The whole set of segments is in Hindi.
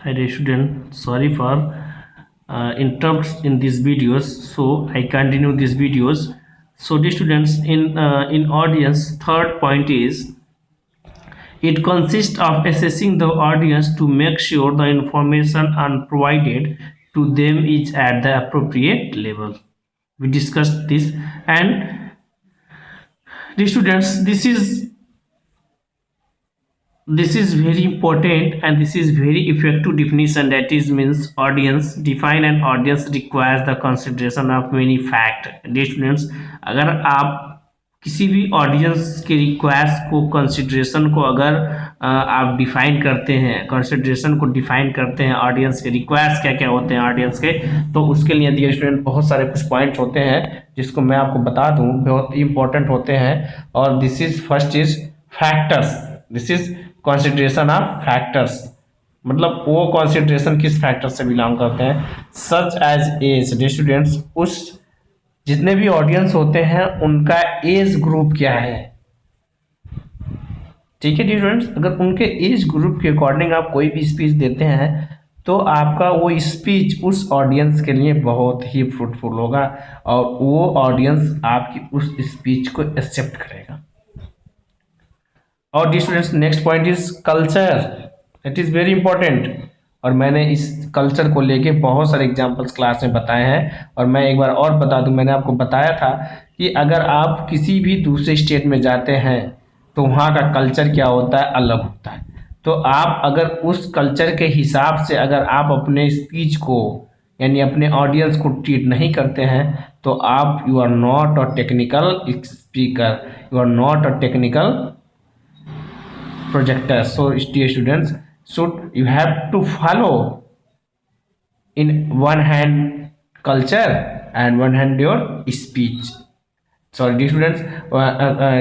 Hi dear student, sorry for interrupts in these videos. So I continue these videos. So dear students, in audience, third point is it consists of assessing the audience to make sure the information and provided to them is at the appropriate level. We discussed this, and the students, this is very important and this is very effective definition, that is means audience define an audience requires the consideration of many fact. Dear students, अगर आप किसी भी ऑडियंस के रिक्वेस्ट को कंसिडरेशन को अगर आप डिफाइन करते हैं, कंसिडरेशन को डिफाइन करते हैं, ऑडियंस के रिक्वेस्ट क्या क्या होते हैं ऑडियंस के, तो उसके लिए डियर स्टूडेंट बहुत सारे कुछ पॉइंट्स होते हैं जिसको मैं आपको बता दूं, बहुत इंपॉर्टेंट होते हैं। और this is first is factors, this is consideration of factors, मतलब वो कंसिडरेशन किस फैक्टर से बिलोंग करते हैं, such as as. Dear students, उस जितने भी ऑडियंस होते हैं उनका एज ग्रुप क्या है, ठीक है डियर स्टूडेंट्स। अगर उनके एज ग्रुप के अकॉर्डिंग आप कोई भी स्पीच देते हैं तो आपका वो स्पीच उस ऑडियंस के लिए बहुत ही फ्रूटफुल होगा और वो ऑडियंस आपकी उस स्पीच को एक्सेप्ट करेगा। और students, next point is culture, it is very important. और मैंने इस कल्चर को लेके बहुत सारे एग्जांपल्स क्लास में बताए हैं। और मैं एक बार और बता दूं, मैंने आपको बताया था कि अगर आप किसी भी दूसरे स्टेट में जाते हैं तो वहाँ का कल्चर क्या होता है, अलग होता है। तो आप अगर उस कल्चर के हिसाब से अगर आप अपने स्पीच को यानी अपने ऑडियंस को ट्रीट नहीं करते हैं तो आप you are not a technical speaker, you are not a technical projector. So dear students, should you have to follow in one hand culture and one hand your speech. Sorry dear students,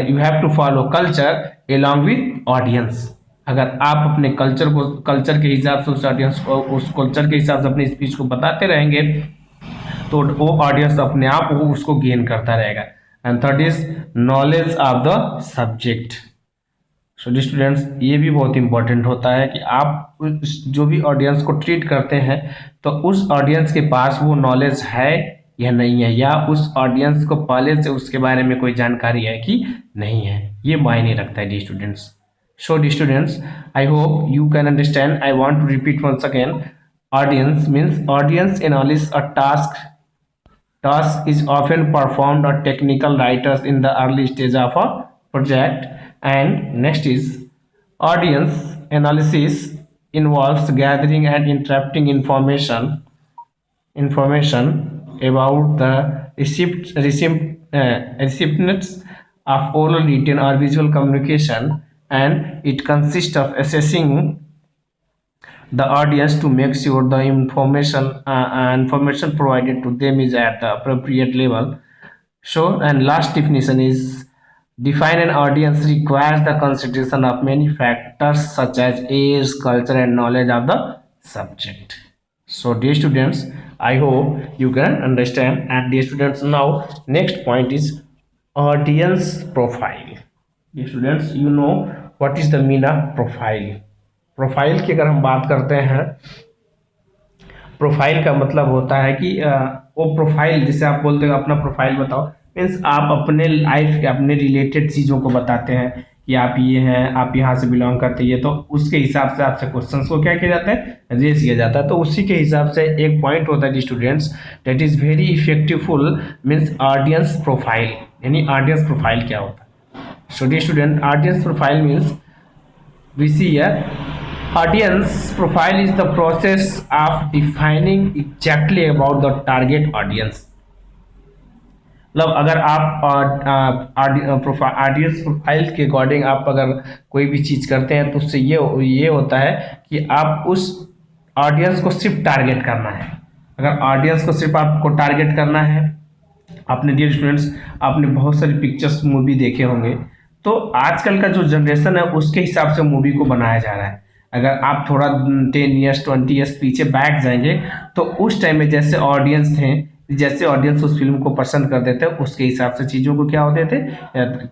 you have to follow culture along with audience. अगर आप अपने कल्चर के हिसाब से उस ऑडियंस को उस कल्चर के हिसाब से अपनी स्पीच को बताते रहेंगे तो वो ऑडियंस अपने आप वो उसको गेन करता रहेगा। And third is knowledge of the subject. So dear students, ये भी बहुत इंपॉर्टेंट होता है कि आप जो भी ऑडियंस को ट्रीट करते हैं तो उस ऑडियंस के पास वो नॉलेज है या नहीं है, या उस ऑडियंस को पहले से उसके बारे में कोई जानकारी है कि नहीं है, ये मायने रखता है dear students. So dear students, I hope you can understand. I want to repeat once again, audience means audience analysis a task is often performed by technical writers in the early stage of a project. And next is audience analysis involves gathering and interpreting information about the recipients of oral, written or visual communication, and it consists of assessing the audience to make sure the information provided to them is at the appropriate level. So, and last definition is define an audience requires the consideration of many factors such as age, culture, and knowledge of the subject. So, dear students, I hope you can understand. And dear students, now next point is audience profile. Dear students, you know what is the meaning of profile. Profile की अगर हम बात करते हैं, प्रोफाइल का मतलब होता है कि वो प्रोफाइल जैसे आप बोलते हैं अपना प्रोफाइल बताओ, मीन्स आप अपने लाइफ के अपने रिलेटेड चीज़ों को बताते हैं कि आप ये हैं, आप यहाँ से बिलोंग करते हैं, तो उसके हिसाब से आपसे क्वेश्चंस को क्या किया जाता है, रेज किया जाता है। तो उसी के हिसाब से एक पॉइंट होता है students, that is very effectiveful means audience profile. यानी ऑडियंस प्रोफाइल क्या होता है। So the student, audience profile means we see here, audience profile is the process of defining exactly about the target audience. मतलब अगर आप ऑडियंस प्रोफाइल के अकॉर्डिंग आप अगर कोई भी चीज़ करते हैं तो उससे ये होता है कि आप उस ऑडियंस को सिर्फ टारगेट करना है। अगर ऑडियंस को सिर्फ आपको टारगेट करना है, आपने डियर स्टूडेंट्स आपने बहुत सारी पिक्चर्स मूवी देखे होंगे, तो आजकल का जो जनरेशन है उसके हिसाब से मूवी को बनाया जा रहा है। अगर आप थोड़ा 10 ईयर्स 20 ईयर्स पीछे बैक जाएंगे तो उस टाइम में जैसे ऑडियंस थे, जैसे ऑडियंस उस फिल्म को पसंद करते थे उसके हिसाब से चीज़ों को क्या होते थे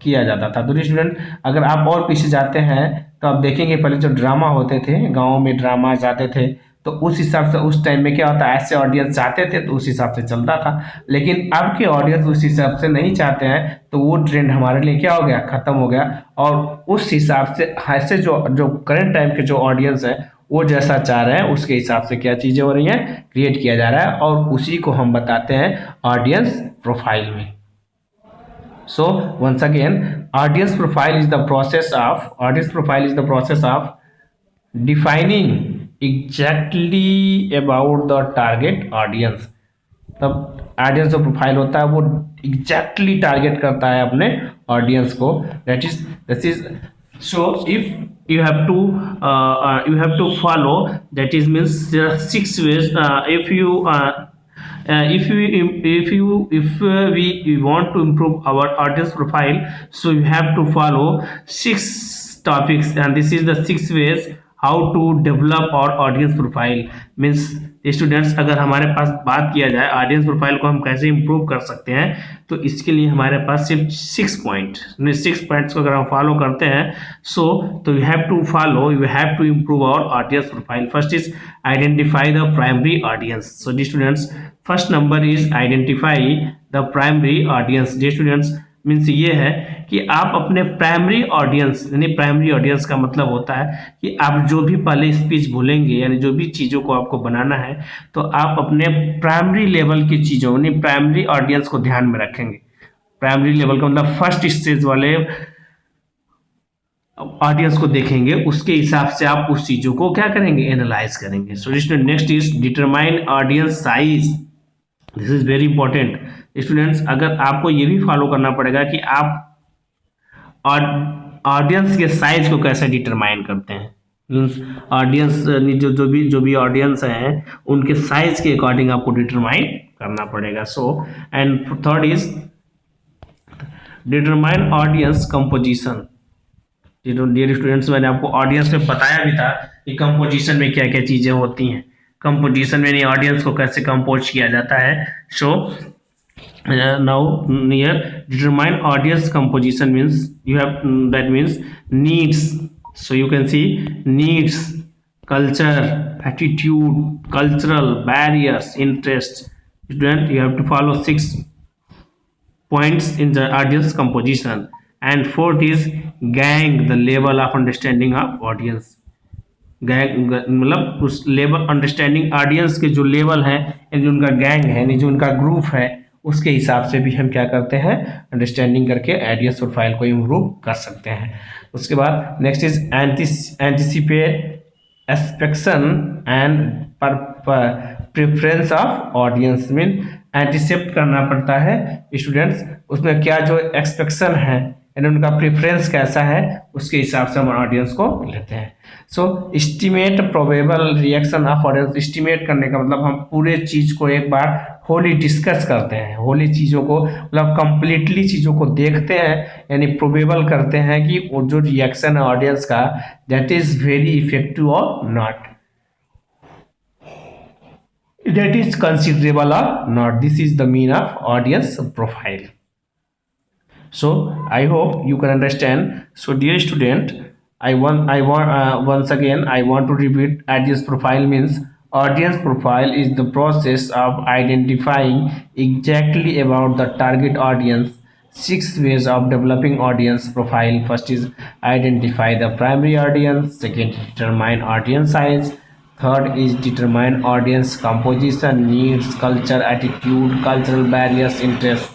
किया जाता था। तो स्टूडेंट, अगर आप और पीछे जाते हैं तो आप देखेंगे पहले जो ड्रामा होते थे, गाँव में ड्रामा जाते थे तो उस हिसाब से उस टाइम में क्या होता है, ऐसे ऑडियंस चाहते थे तो उस हिसाब से चलता था। लेकिन अब के ऑडियंस उस हिसाब से नहीं चाहते हैं, तो वो ट्रेंड हमारे लिए क्या हो गया, खत्म हो गया। और उस हिसाब से ऐसे जो जो करंट टाइम के जो ऑडियंस है वो जैसा चाह रहे हैं उसके हिसाब से क्या चीजें हो रही हैं, क्रिएट किया जा रहा है, और उसी को हम बताते हैं ऑडियंस प्रोफाइल में। So once again, audience profile is the process of defining exactly about the target audience। तब ऑडियंस जो प्रोफाइल होता है वो एग्जैक्टली टारगेट करता है अपने ऑडियंस को। That is so if you have to follow, that is means there are 6 ways। if we want to improve our audience profile, so you have to follow 6 topics, and this is the 6 ways how to develop our audience profile। means students, अगर हमारे पास बात किया जाए ऑडियंस प्रोफाइल को हम कैसे इंप्रूव कर सकते हैं, तो इसके लिए हमारे पास सिर्फ 6 पॉइंट्स को अगर हम फॉलो करते हैं, तो you have to improve our audience profile. First is identify the primary audience. So dear students, first number is identify the primary audience. Dear students, means ये है कि आप अपने प्राइमरी ऑडियंस, यानी प्राइमरी ऑडियंस का मतलब होता है कि आप जो भी पहले स्पीच बोलेंगे, यानी जो भी चीज़ों को आपको बनाना है, तो आप अपने प्राइमरी लेवल की चीज़ों, यानी प्राइमरी ऑडियंस को ध्यान में रखेंगे। प्राइमरी लेवल का मतलब फर्स्ट स्टेज वाले ऑडियंस को देखेंगे, उसके हिसाब से आप उस चीज़ों को क्या करेंगे, एनालाइज करेंगे। So next is determine audience size. This is very important students. अगर आपको ये भी फॉलो करना पड़ेगा कि आप ऑडियंस के साइज को कैसे डिटरमाइन करते हैं। मीन्स ऑडियंस जो भी ऑडियंस हैं उनके साइज के अकॉर्डिंग आपको डिटरमाइन करना पड़ेगा। So and third is determine audience composition. Dear students, मैंने आपको ऑडियंस में बताया भी था कि कंपोजिशन में क्या क्या चीजें होती हैं। कंपोजिशन में ऑडियंस को कैसे कंपोज किया जाता है। सो now here determine audience composition means you have that means needs। so you can see needs, culture, attitude, cultural barriers, interest। student, you have to follow 6 points in the audience composition। and fourth is gang, the level of understanding of audience। Gang मतलब उस लेवल, अंडरस्टैंडिंग ऑडियंस के जो लेवल है, यानी जो उनका गैंग है, यानी जो उनका ग्रुप है, उसके हिसाब से भी हम क्या करते हैं, अंडरस्टैंडिंग करके ऑडियंस प्रोफाइल को इम्प्रूव कर सकते हैं। उसके बाद next is anticipate expectation and preference of audience. Mean anticipate करना पड़ता है स्टूडेंट्स, उसमें क्या जो एक्सपेक्शन है, यानी उनका प्रेफरेंस कैसा है, उसके हिसाब से हम ऑडियंस को लेते हैं। So estimate probable reaction of audience. Estimate करने का मतलब हम पूरे चीज को एक बार होली डिस्कस करते हैं, होली चीज़ों को मतलब कंप्लीटली चीज़ों को देखते हैं, यानी प्रोबेबल करते हैं कि वो जो रिएक्शन है ऑडियंस का, दैट इज वेरी इफेक्टिव और not, that is considerable or not। this is the mean of audience profile। so I hope you can understand। so dear student, once again I want to repeat, audience profile means audience profile is the process of identifying exactly about the target audience। 6 ways of developing audience profile: first is identify the primary audience, second determine audience size, third is determine audience composition, needs, culture, attitude, cultural barriers, interests,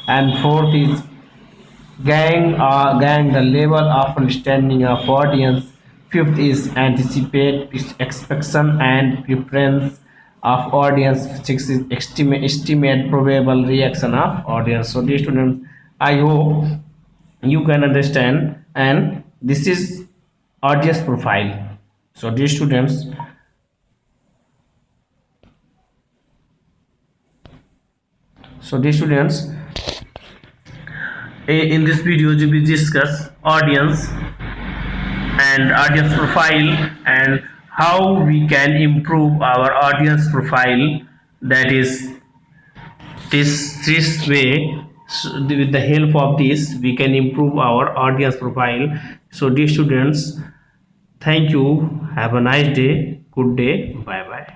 and fourth is gang the level of understanding of audience. Fifth is anticipate expectation and preference of audience. Sixth is estimate probable reaction of audience। so dear students, I hope you can understand, and this is audience profile। so dear students, in this video we will discuss audience and audience profile and how we can improve our audience profile, that is this way। so with the help of this we can improve our audience profile। so dear students, thank you, have a nice day, good day, bye bye.